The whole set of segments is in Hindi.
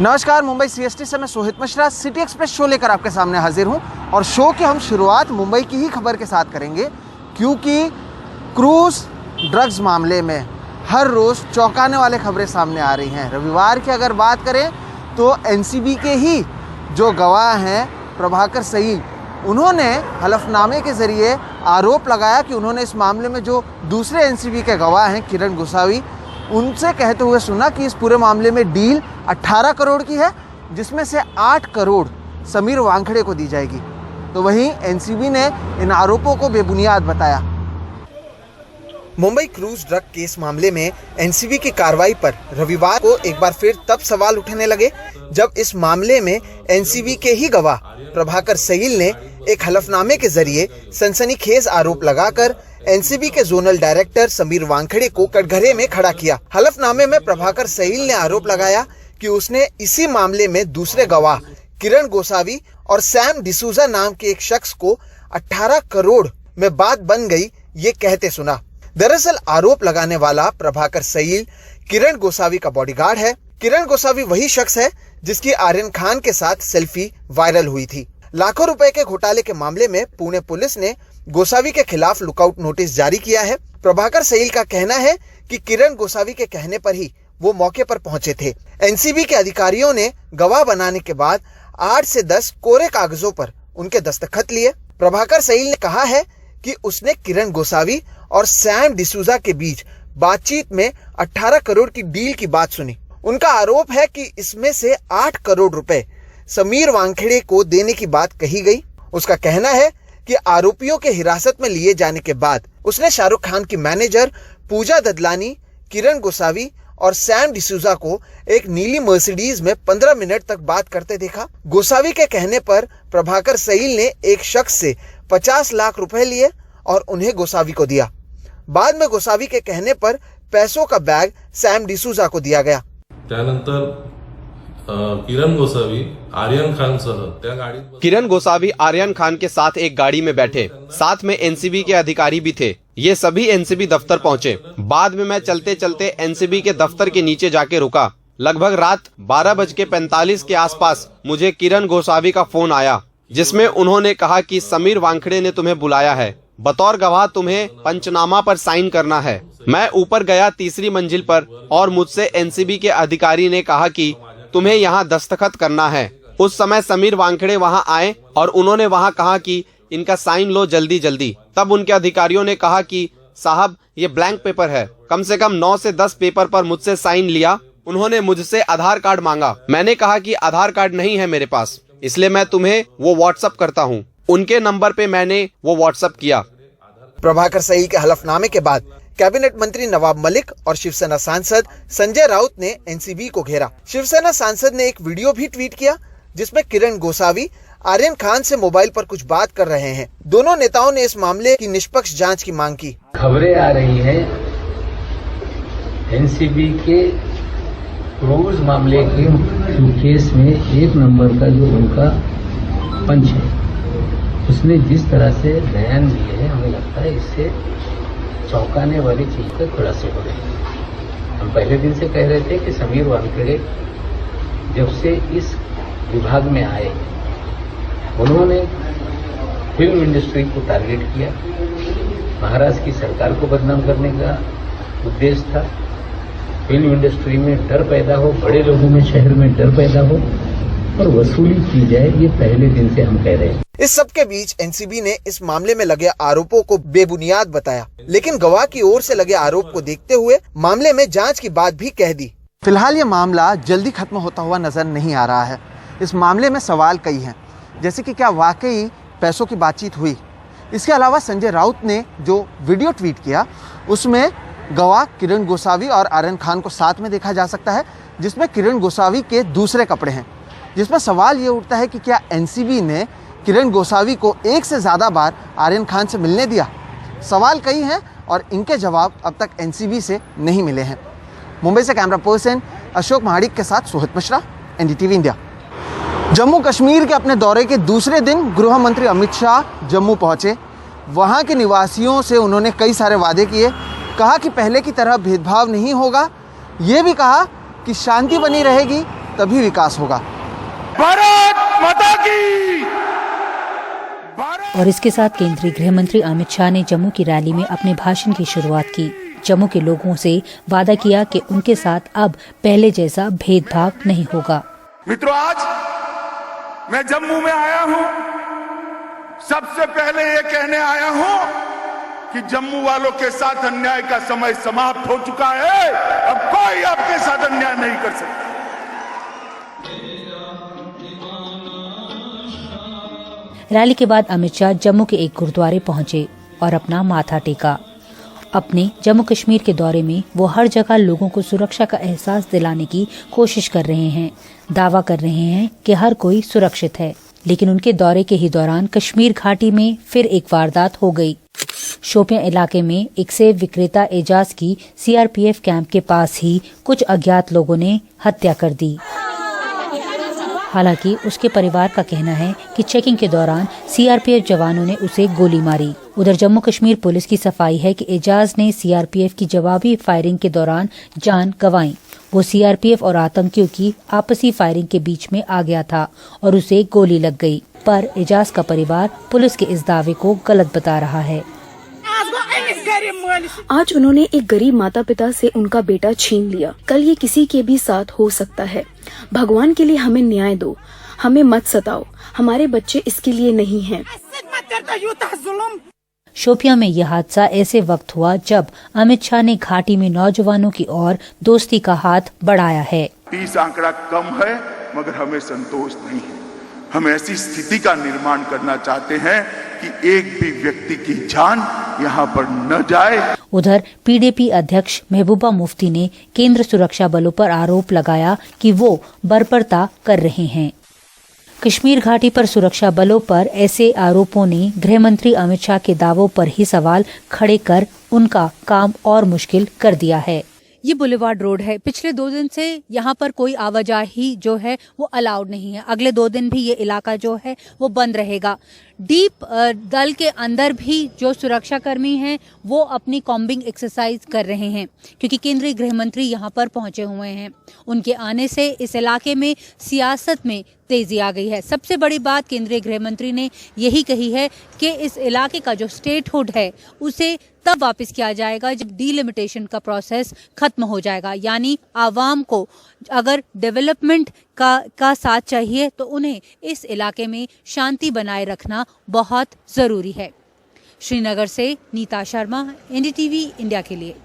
नमस्कार, मुंबई सीएसटी से मैं Sohit Mishra city express show लेकर आपके सामने हाजिर हूं और शो की हम शुरुआत मुंबई की ही खबर के साथ करेंगे, क्योंकि क्रूज ड्रग्स मामले में हर रोज़ चौंकाने वाले खबरें सामने आ रही हैं। रविवार की अगर बात करें तो एनसीबी के ही जो गवाह हैं प्रभाकर सईल, उन्होंने हलफनामे के ज़रिए आरोप लगाया कि उन्होंने इस मामले में जो दूसरे एनसीबी के गवाह हैं किरण गोसावी, उनसे कहते हुए सुना कि इस पूरे मामले में डील 18 करोड़ की है, जिसमें से 8 करोड़ समीर वानखेड़े को दी जाएगी। तो वहीं एनसीबी ने इन आरोपों को बेबुनियाद बताया। मुंबई क्रूज ड्रग केस मामले में एनसीबी की कार्रवाई पर रविवार को एक बार फिर तब सवाल उठने लगे जब इस मामले में एनसीबी के ही गवाह प्रभाकर सईल ने एक हलफनामे के जरिए सनसनीखेज आरोप लगाकर एनसीबी के जोनल डायरेक्टर समीर वानखेड़े को कटघरे में खड़ा किया। हलफनामे में प्रभाकर सईल ने आरोप लगाया कि उसने इसी मामले में दूसरे गवाह किरण गोसावी और सैम डिसूजा नाम के एक शख्स को 18 करोड़ में बात बन गई ये कहते सुना। दरअसल आरोप लगाने वाला प्रभाकर सईल किरण गोसावी का बॉडीगार्ड है। किरण गोसावी वही शख्स है जिसकी आर्यन खान के साथ सेल्फी वायरल हुई थी। लाखों रुपए के घोटाले के मामले में पुणे पुलिस ने गोसावी के खिलाफ लुकआउट नोटिस जारी किया है। प्रभाकर सईल का कहना है कि किरण गोसावी के कहने पर ही वो मौके पर पहुंचे थे। एनसीबी के अधिकारियों ने गवाह बनाने के बाद 8 से 10 कोरे कागजों पर उनके दस्तखत लिए। प्रभाकर सईल ने कहा है कि उसने किरण गोसावी और सैम डिसूजा के बीच बातचीत में 18 करोड़ की डील की बात सुनी। उनका आरोप है कि इसमें से 8 करोड़ रुपए समीर वानखेड़े को देने की बात कही गई। उसका कहना है कि आरोपियों के हिरासत में लिए जाने के बाद उसने शाहरुख खान की मैनेजर पूजा ददलानी, किरण गोसावी और सैम डिसूजा को एक नीली मर्सिडीज में 15 मिनट तक बात करते देखा। गोसावी के कहने पर प्रभाकर सईल ने एक शख्स से 50 लाख रुपए लिए और उन्हें गोसावी को दिया। बाद में गोसावी के कहने पर पैसों का बैग सैम डिसूजा को दिया गया। त्यानंतर किरण गोसावी आर्यन खान के साथ एक गाड़ी में बैठे, साथ में एनसीबी के अधिकारी भी थे। ये सभी एनसीबी दफ्तर पहुंचे। बाद में मैं चलते चलते एनसीबी के दफ्तर के नीचे जाके रुका। लगभग रात 12:45 के आसपास मुझे किरण गोसावी का फोन आया, जिसमें उन्होंने कहा कि समीर वानखेड़े ने तुम्हें बुलाया है, बतौर गवाह तुम्हें पंचनामा पर साइन करना है। मैं ऊपर गया तीसरी मंजिल पर और मुझसे एनसीबी के अधिकारी ने कहा कि तुम्हें यहाँ दस्तखत करना है। उस समय समीर वानखेड़े वहाँ आए और उन्होंने वहाँ कहा कि इनका साइन लो जल्दी जल्दी। तब उनके अधिकारियों ने कहा कि साहब ये ब्लैंक पेपर है। कम से कम 9 से 10 पेपर पर मुझसे साइन लिया। उन्होंने मुझसे आधार कार्ड मांगा। मैंने कहा कि आधार कार्ड नहीं है मेरे पास, इसलिए मैं तुम्हें वो व्हाट्सएप करता हूँ। उनके नंबर पे मैंने वो व्हाट्सएप किया। प्रभाकर सईल के हलफनामे के बाद कैबिनेट मंत्री नवाब मलिक और शिवसेना सांसद संजय राउत ने एनसीबी को घेरा। शिवसेना सांसद ने एक वीडियो भी ट्वीट किया जिसमें किरण गोसावी आर्यन खान से मोबाइल पर कुछ बात कर रहे हैं। दोनों नेताओं ने इस मामले की निष्पक्ष जांच की मांग की। खबरें आ रही हैं एनसीबी के क्रूज मामले के केस में 1 नंबर का जो उनका पंच है, उसने जिस तरह से बयान दिए हैं, हमें लगता है इससे चौंकाने वाली चीज के खुलासे हो रहे हैं। हम पहले दिन से कह रहे थे कि समीर वानखेड़े जब से इस विभाग में आए, उन्होंने फिल्म इंडस्ट्री को टारगेट किया। महाराष्ट्र की सरकार को बदनाम करने का उद्देश्य था। फिल्म इंडस्ट्री में डर पैदा हो, बड़े लोगों में शहर में डर पैदा हो और वसूली की जाए, ये पहले दिन से हम कह रहे हैं। इस सब के बीच एनसीबी ने इस मामले में लगे आरोपों को बेबुनियाद बताया, लेकिन गवाह की ओर से लगे आरोप को देखते हुए मामले में जांच की बात भी कह दी। फिलहाल ये मामला जल्दी खत्म होता हुआ नजर नहीं आ रहा है। इस मामले में सवाल कई हैं, जैसे कि क्या वाकई पैसों की बातचीत हुई। इसके अलावा संजय राउत ने जो वीडियो ट्वीट किया उसमें गवाह किरण गोसावी और आर्यन खान को साथ में देखा जा सकता है, जिसमें किरण गोसावी के दूसरे कपड़े हैं। जिसमें सवाल ये उठता है कि क्या एनसीबी ने किरण गोसावी को 1 से ज़्यादा बार आर्यन खान से मिलने दिया। सवाल कई हैं और इनके जवाब अब तक एनसीबी से नहीं मिले हैं। मुंबई से कैमरा पर्सन अशोक महाडिक के साथ सोहित मिश्रा, एनडीटीवी इंडिया। जम्मू कश्मीर के अपने दौरे के दूसरे दिन गृह मंत्री अमित शाह जम्मू पहुंचे। वहां के निवासियों से उन्होंने कई सारे वादे किए। कहा कि पहले की तरह भेदभाव नहीं होगा। ये भी कहा कि शांति बनी रहेगी तभी विकास होगा। भारत माता की। और इसके साथ केंद्रीय गृह मंत्री अमित शाह ने जम्मू की रैली में अपने भाषण की शुरुआत की। जम्मू के लोगों से वादा किया कि उनके साथ अब पहले जैसा भेदभाव नहीं होगा। मित्रों, आज मैं जम्मू में आया हूं, सबसे पहले ये कहने आया हूं कि जम्मू वालों के साथ अन्याय का समय समाप्त हो चुका है। अब कोई आपके साथ अन्याय नहीं कर सकता। रैली के बाद अमित शाह जम्मू के एक गुरुद्वारे पहुंचे और अपना माथा टेका। अपने जम्मू कश्मीर के दौरे में वो हर जगह लोगों को सुरक्षा का एहसास दिलाने की कोशिश कर रहे हैं। दावा कर रहे हैं कि हर कोई सुरक्षित है, लेकिन उनके दौरे के ही दौरान कश्मीर घाटी में फिर एक वारदात हो गई। शोपियां इलाके में एक सेब विक्रेता एजाज की सीआरपीएफ कैंप के पास ही कुछ अज्ञात लोगों ने हत्या कर दी। हालांकि उसके परिवार का कहना है कि चेकिंग के दौरान सीआरपीएफ जवानों ने उसे गोली मारी। उधर जम्मू कश्मीर पुलिस की सफाई है कि एजाज ने सीआरपीएफ की जवाबी फायरिंग के दौरान जान गंवाई। वो सीआरपीएफ और आतंकियों की आपसी फायरिंग के बीच में आ गया था और उसे गोली लग गई। पर एजाज का परिवार पुलिस के इस दावे को गलत बता रहा है। आज उन्होंने एक गरीब माता पिता से उनका बेटा छीन लिया, कल ये किसी के भी साथ हो सकता है। भगवान के लिए हमें न्याय दो, हमें मत सताओ, हमारे बच्चे इसके लिए नहीं हैं। शोपियां में यह हादसा ऐसे वक्त हुआ जब अमित शाह ने घाटी में नौजवानों की ओर दोस्ती का हाथ बढ़ाया है। 30 आंकड़ा कम है, मगर हमें संतोष नहीं है। हम ऐसी स्थिति का निर्माण करना चाहते हैं कि एक भी व्यक्ति की जान यहाँ पर न जाए। उधर पीडीपी अध्यक्ष महबूबा मुफ्ती ने केंद्र सुरक्षा बलों पर आरोप लगाया कि वो बर्बरता कर रहे हैं। कश्मीर घाटी पर सुरक्षा बलों पर ऐसे आरोपों ने गृह मंत्री अमित शाह के दावों पर ही सवाल खड़े कर उनका काम और मुश्किल कर दिया है। ये बुलेवार्ड रोड है। पिछले 2 दिन से यहाँ पर कोई आवाजाही जो है वो अलाउड नहीं है। अगले 2 दिन भी ये इलाका जो है वो बंद रहेगा। डीप दल के अंदर भी जो सुरक्षा कर्मी हैं वो अपनी कॉम्बिंग एक्सरसाइज कर रहे हैं, क्योंकि केंद्रीय गृह मंत्री यहाँ पर पहुंचे हुए हैं। उनके आने से इस इलाके में सियासत में तेजी आ गई है। सबसे बड़ी बात केंद्रीय गृह मंत्री ने यही कही है कि इस इलाके का जो स्टेटहुड है उसे तब वापस किया जाएगा जब डिलिमिटेशन का प्रोसेस खत्म हो जाएगा। यानी आवाम को अगर डेवलपमेंट का साथ चाहिए तो उन्हें इस इलाके में शांति बनाए रखना बहुत जरूरी है। श्रीनगर से नीता शर्मा, एनडीटीवी इंडिया के लिए।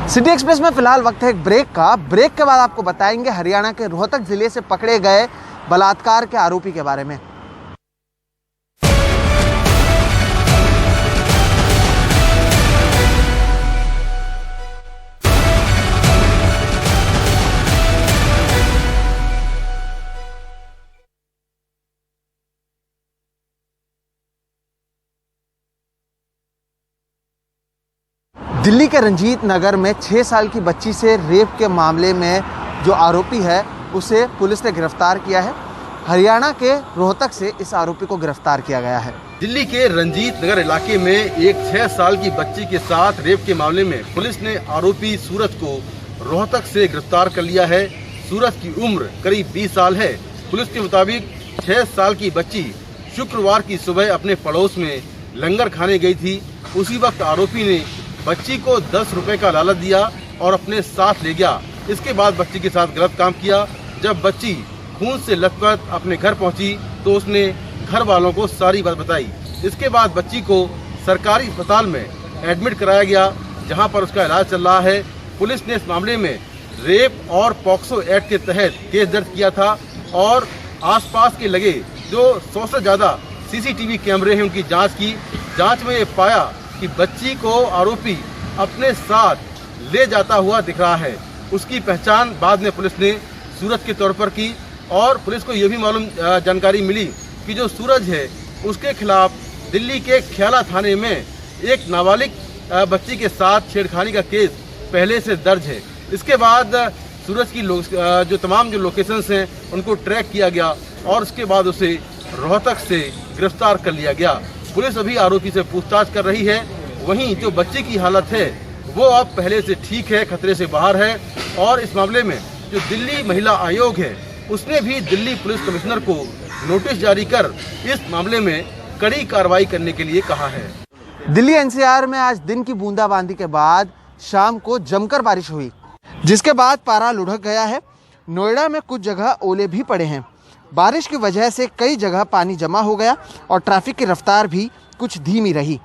सिटी एक्सप्रेस में फिलहाल वक्त है एक ब्रेक का। ब्रेक के बाद आपको बताएंगे हरियाणा के रोहतक जिले से पकड़े गए बलात्कार के आरोपी के बारे में। दिल्ली के रंजीत नगर में 6 साल की बच्ची से रेप के मामले में जो आरोपी है उसे पुलिस ने गिरफ्तार किया है। हरियाणा के रोहतक से इस आरोपी को गिरफ्तार किया गया है। दिल्ली के रंजीत नगर इलाके में एक 6 साल की बच्ची के साथ रेप के मामले में पुलिस ने आरोपी सूरज को रोहतक से गिरफ्तार कर लिया है। सूरज की उम्र करीब 20 साल है। पुलिस के मुताबिक 6 साल की बच्ची शुक्रवार की सुबह अपने पड़ोस में लंगर खाने गई थी। उसी वक्त आरोपी ने बच्ची को 10 रुपए का लालच दिया और अपने साथ ले गया। इसके बाद बच्ची के साथ गलत काम किया। जब बच्ची खून से लथपथ अपने घर पहुंची तो उसने घर वालों को सारी बात बताई। इसके बाद बच्ची को सरकारी अस्पताल में एडमिट कराया गया, जहां पर उसका इलाज चल रहा है। पुलिस ने इस मामले में रेप और पॉक्सो एक्ट के तहत केस दर्ज किया था और आसपास के लगे जो 100 से ज़्यादा सीसीटीवी कैमरे हैं उनकी जाँच की। जाँच में ये पाया कि बच्ची को आरोपी अपने साथ ले जाता हुआ दिख रहा है। उसकी पहचान बाद में पुलिस ने सूरज के तौर पर की और पुलिस को यह भी मालूम जानकारी मिली कि जो सूरज है उसके खिलाफ दिल्ली के ख्याला थाने में एक नाबालिग बच्ची के साथ छेड़खानी का केस पहले से दर्ज है। इसके बाद सूरज की जो तमाम जो लोकेशंस हैं उनको ट्रैक किया गया और उसके बाद उसे रोहतक से गिरफ्तार कर लिया गया। पुलिस अभी आरोपी से पूछताछ कर रही है। वहीं जो बच्ची की हालत है वो अब पहले से ठीक है, खतरे से बाहर है और इस मामले में जो दिल्ली महिला आयोग है उसने भी दिल्ली पुलिस कमिश्नर को नोटिस जारी कर इस मामले में कड़ी कार्रवाई करने के लिए कहा है। दिल्ली एनसीआर में आज दिन की बूंदाबांदी के बाद शाम को जमकर बारिश हुई, जिसके बाद पारा लुढ़क गया है। नोएडा में कुछ जगह ओले भी पड़े हैं। बारिश की वजह से कई जगह पानी जमा हो गया और ट्रैफिक की रफ्तार भी कुछ धीमी रही।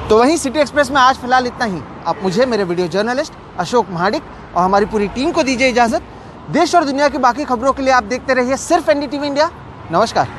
तो वहीं सिटी एक्सप्रेस में आज फिलहाल इतना ही। आप मुझे, मेरे वीडियो जर्नलिस्ट अशोक महाडिक और हमारी पूरी टीम को दीजिए इजाजत। देश और दुनिया की बाकी खबरों के लिए आप देखते रहिए सिर्फ एनडीटीवी इंडिया। नमस्कार।